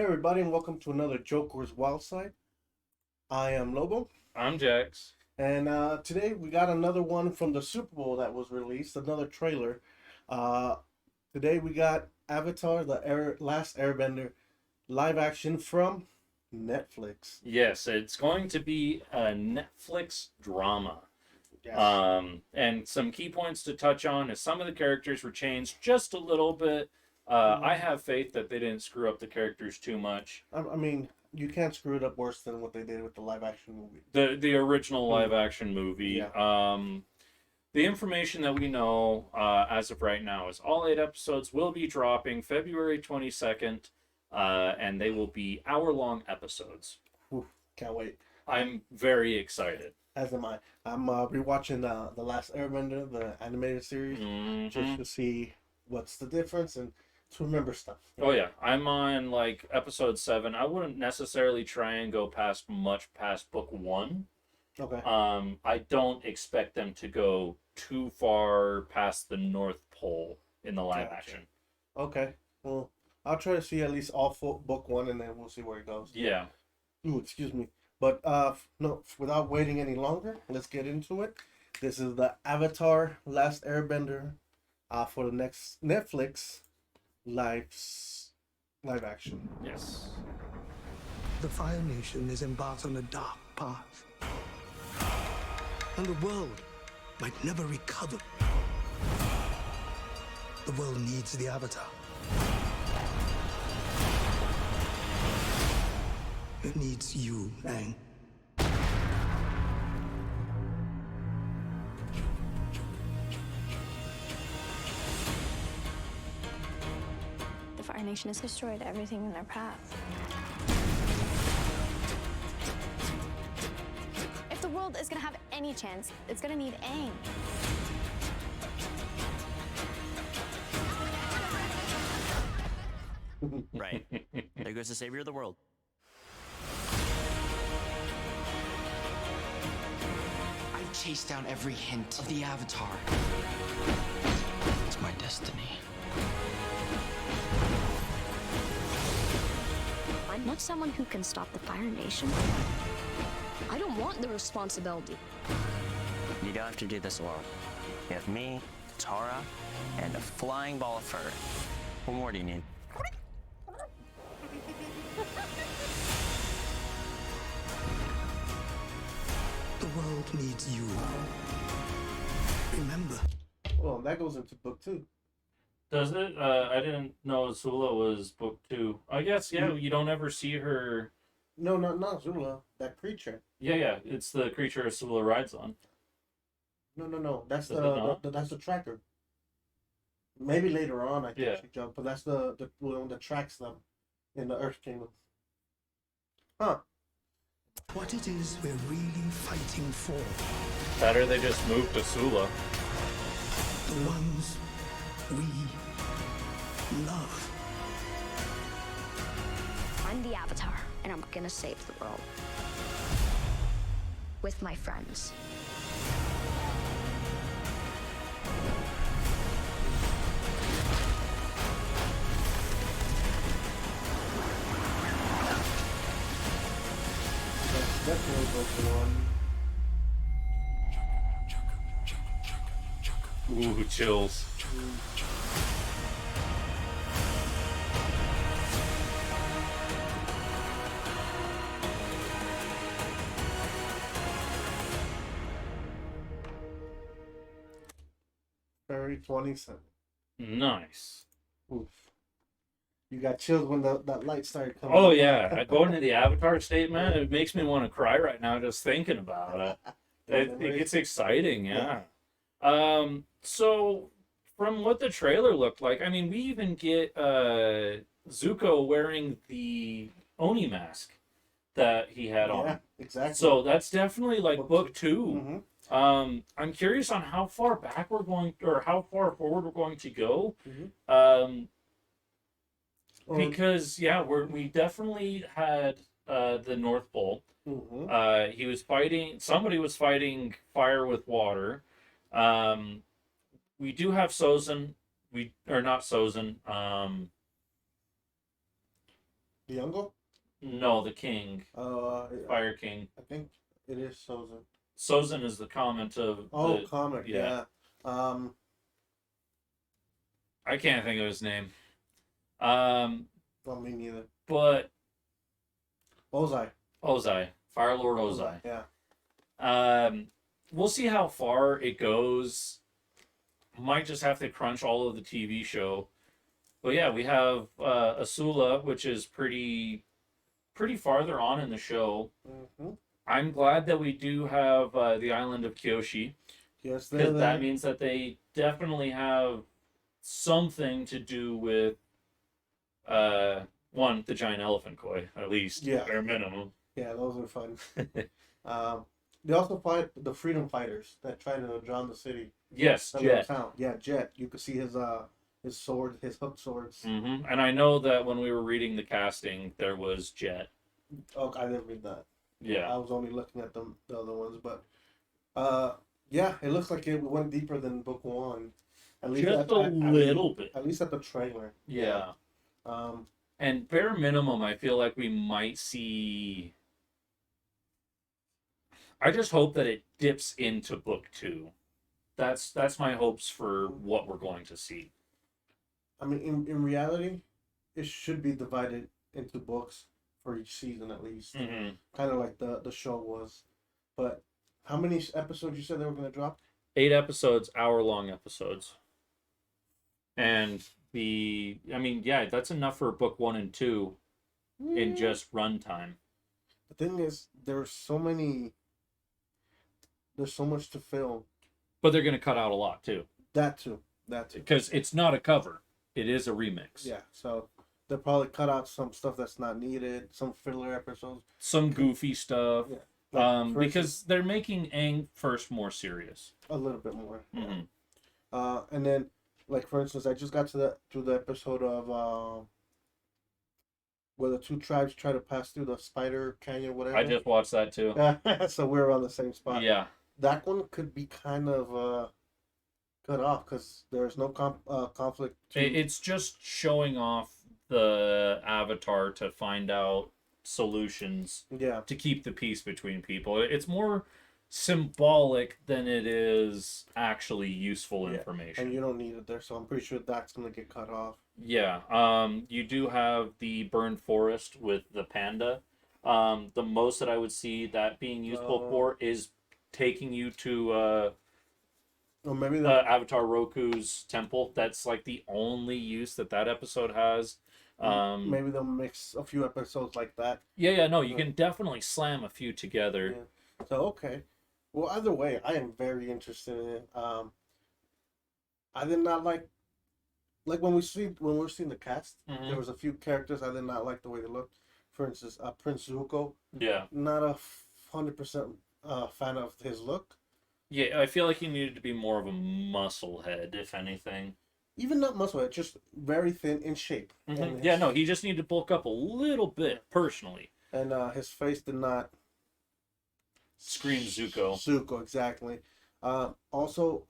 everybody, and welcome to another Joker's Wild Side. I am Lobo, I'm Jax. and today we got another one from the Super Bowl that was released, another trailer. Uh, Today we got Avatar: Last Airbender live action from Netflix. Yes, it's going to be a Netflix drama. Yes. And some key points to touch on is some of the characters were changed just a little bit. I have faith that they didn't screw up the characters too much. I mean, you can't screw it up worse than what they did with the live action movie. The original live action movie. Yeah. The information that we know as of right now is all 8 episodes will be dropping February 22nd, and they will be hour-long episodes. Oof, can't wait. I'm very excited. As am I. I'm rewatching the Last Airbender, the animated series, just to see what's the difference and to remember stuff. Oh yeah, I'm on like episode 7. I wouldn't necessarily try and go much past book 1. Okay. I don't expect them to go too far past the North Pole in the live action. Okay. Well, I'll try to see at least all book 1, and then we'll see where it goes. Yeah. Ooh, excuse me. But no, without waiting any longer, let's get into it. This is the Avatar: Last Airbender, for the next Netflix live action. Yes. The Fire Nation is embarked on a dark path. And the world might never recover. The world needs the Avatar. It needs you, Aang. The Fire Nation has destroyed everything in their path. If the world is gonna have any chance, it's gonna need Aang. Right. There goes the savior of the world. I've chased down every hint of the Avatar. It's my destiny. I'm not someone who can stop the Fire Nation. I don't want the responsibility. You don't have to do this alone. You have me, Tara, and a flying ball of fur. What more do you need? The world needs you. Remember. Well, that goes into book 2. Does it? I didn't know Sula was book 2. I guess, yeah, you don't ever see her. No, not Zula. That creature. Yeah, it's the creature Sula rides on. No. That's Is it not? that's the tracker. Maybe later on I think Yeah. she jumped, but that's the one that tracks them in the Earth Kingdom. Huh. What it is we're really fighting for. Better they just moved to Sula. The ones we love. I'm the Avatar, and I'm gonna save the world. With my friends. That's definitely book 1. Ooh, chills. February 27th. Nice. Oof. You got chills when that light started coming. Oh yeah, going to the Avatar state, man, it makes me want to cry right now just thinking about it. It gets exciting, yeah. So from what the trailer looked like, I mean, we even get Zuko wearing the Oni mask that he had on. Yeah, exactly. So that's definitely like book 2. Mm-hmm. I'm curious on how far back we're going, or how far forward we're going to go. Because we definitely had the North Pole. He was fighting. Somebody was fighting fire with water. We do have Sozin. We are not Sozin. The uncle? No, the king, Uh, Fire King. I think it is Sozin. Sozin is the comment of Oh, the, comic. yeah. Yeah. I can't think of his name. Um, Well, me neither. but Ozai. Ozai, Fire Lord Ozai. Yeah. We'll see how far it goes. Might just have to crunch all of the TV show. But yeah, we have Asula, which is pretty farther on in the show. Mm-hmm. I'm glad that we do have the island of Kyoshi, Yes, because that means that they definitely have something to do with one, the giant elephant koi, at least, Yeah. bare minimum. Yeah, those are fun. They also fight the freedom fighters that try to drown the city. Yes, That Jet. little town. Yeah, Jet. You could see his sword, his hook swords. And I know that when we were reading the casting, there was Jet. Oh, I didn't read that. Yeah. I was only looking at the other ones, but yeah, it looks like it went deeper than book one. At least Just a little bit. At least at the trailer. Yeah. Um, And bare minimum, I feel like we might see. I just hope that it dips into book two. That's my hopes for what we're going to see. I mean, in reality, it should be divided into books for each season at least, Mm-hmm. kind of like the show was. But how many episodes you said they were going to drop? 8 episodes, hour-long episodes. And that's enough for book 1 and 2 in just runtime. The thing is, there's so much to film. But they're going to cut out a lot too. That too. Because it's not a cover. It is a remix. Yeah, so they'll probably cut out some stuff that's not needed, some filler episodes. Some goofy stuff. Yeah. Like, for Because instance, they're making Aang first more serious. a little bit more. Mm-hmm. And then, like for instance, I just got to the episode of where the two tribes try to pass through the Spider Canyon, whatever. I just watched that too. So we're on the same spot. Yeah. That one could be kind of cut off because there's no conflict. It's just showing off the Avatar to find out solutions Yeah. to keep the peace between people. It's more symbolic than it is actually useful information. And you don't need it there, so I'm pretty sure that's gonna get cut off. Yeah. You do have the burned forest with the panda. The most that I would see that being useful for is taking you to Or maybe Avatar Roku's temple. That's like the only use that episode has. maybe they'll mix a few episodes like that. No, you can definitely slam a few together. Yeah. So okay, well either way, I am very interested in it. I did not like when we're seeing the cast. Mhm. There was a few characters I did not like the way they looked. For instance, Prince Zuko. Yeah. Not 100% fan of his look. Yeah, I feel like he needed to be more of a muscle head, if anything. Even not muscle, just very thin in shape. And Yeah, no, he just needed to bulk up a little bit, personally. And his face did not Scream Zuko. Zuko, exactly. Also,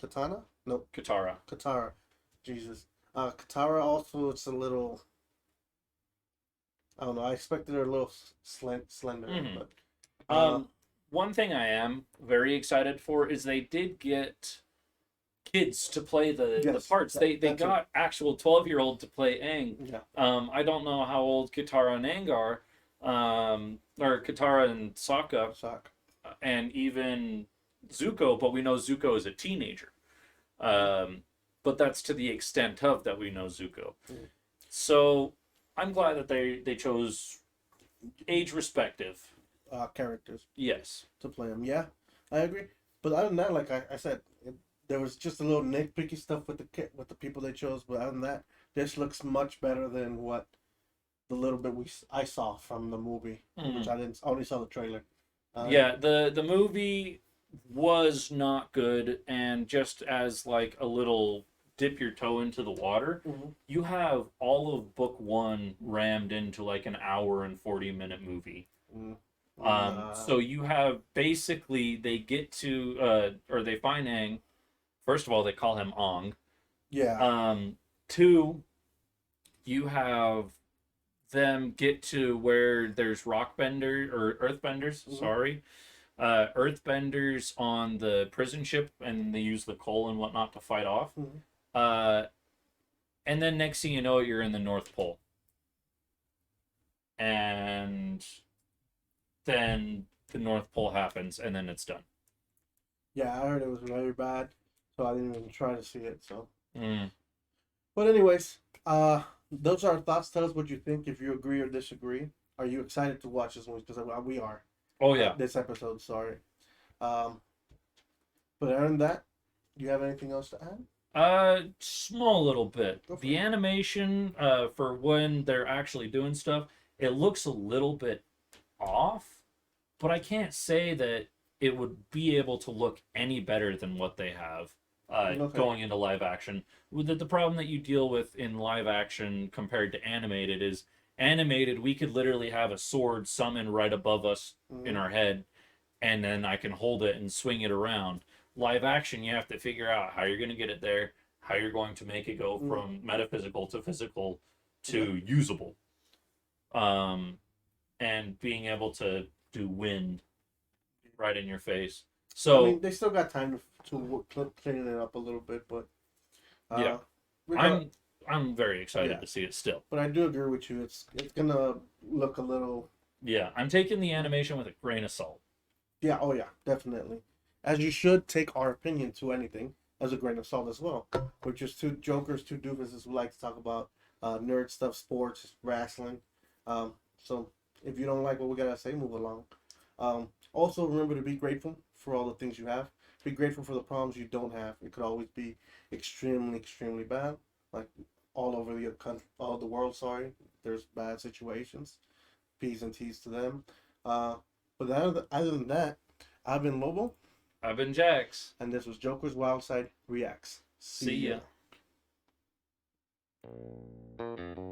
Katana? No, Katara. Katara. Jesus. Katara also, it's a little. I don't know. I expected her a little slender, Mhm. but One thing I am very excited for is they did get kids to play the Yes, parts. They that's got actual 12-year-old to play Aang. yeah, I don't know how old Katara and Aang are, or Katara and Sokka, shock. and even Zuko, but we know Zuko is a teenager. But that's to the extent of that we know Zuko. Mm. So I'm glad that they chose age respective. Characters Yes. to play them. Yeah, I agree. But other than that, like I said, there was just a little nitpicky stuff with the people they chose. But other than that, this looks much better than what the little bit I saw from the movie, which I only saw the trailer. Yeah, the movie was not good, and just as like a little dip your toe into the water, you have all of book 1 rammed into like an hour and 40-minute movie. So you have basically they get to or they find Aang. First of all, they call him Ong. Yeah. 2, you have them get to where there's rockbender or earthbenders, sorry. Earthbenders on the prison ship, and they use the coal and whatnot to fight off. And then next thing you know, you're in the North Pole. And then the North Pole happens, and then it's done. Yeah, I heard it was very bad, so I didn't even try to see it. So, Mm. but anyways, those are our thoughts. Tell us what you think. If you agree or disagree, are you excited to watch this movie? Because we are. Oh yeah. This episode, sorry. But other than that, do you have anything else to add? Small little bit. Go for The it. animation, for when they're actually doing stuff, it looks a little bit off, but I can't say that it would be able to look any better than what they have going into live action. The problem that you deal with in live action compared to animated is animated, we could literally have a sword summon right above us in our head, and then I can hold it and swing it around. Live action, you have to figure out how you're going to get it there, how you're going to make it go from metaphysical to physical to usable. And being able to do wind right in your face. So I mean, they still got time to clean it up a little bit, but yeah, I'm very excited to see it still. But I do agree with you. It's gonna look a little. Yeah, I'm taking the animation with a grain of salt. Yeah. Oh yeah, definitely. As you should take our opinion to anything as a grain of salt as well. We're just two jokers, two doofuses who like to talk about nerd stuff, sports, wrestling. So if you don't like what we gotta say, move along. Also, remember to be grateful for all the things you have. Be grateful for the problems you don't have. It could always be extremely, extremely bad. Like all over the country, all the world. Sorry, there's bad situations. P's and T's to them. But other than that, I've been Lobo, I've been Jax. and this was Joker's Wild Side Reacts. See ya. you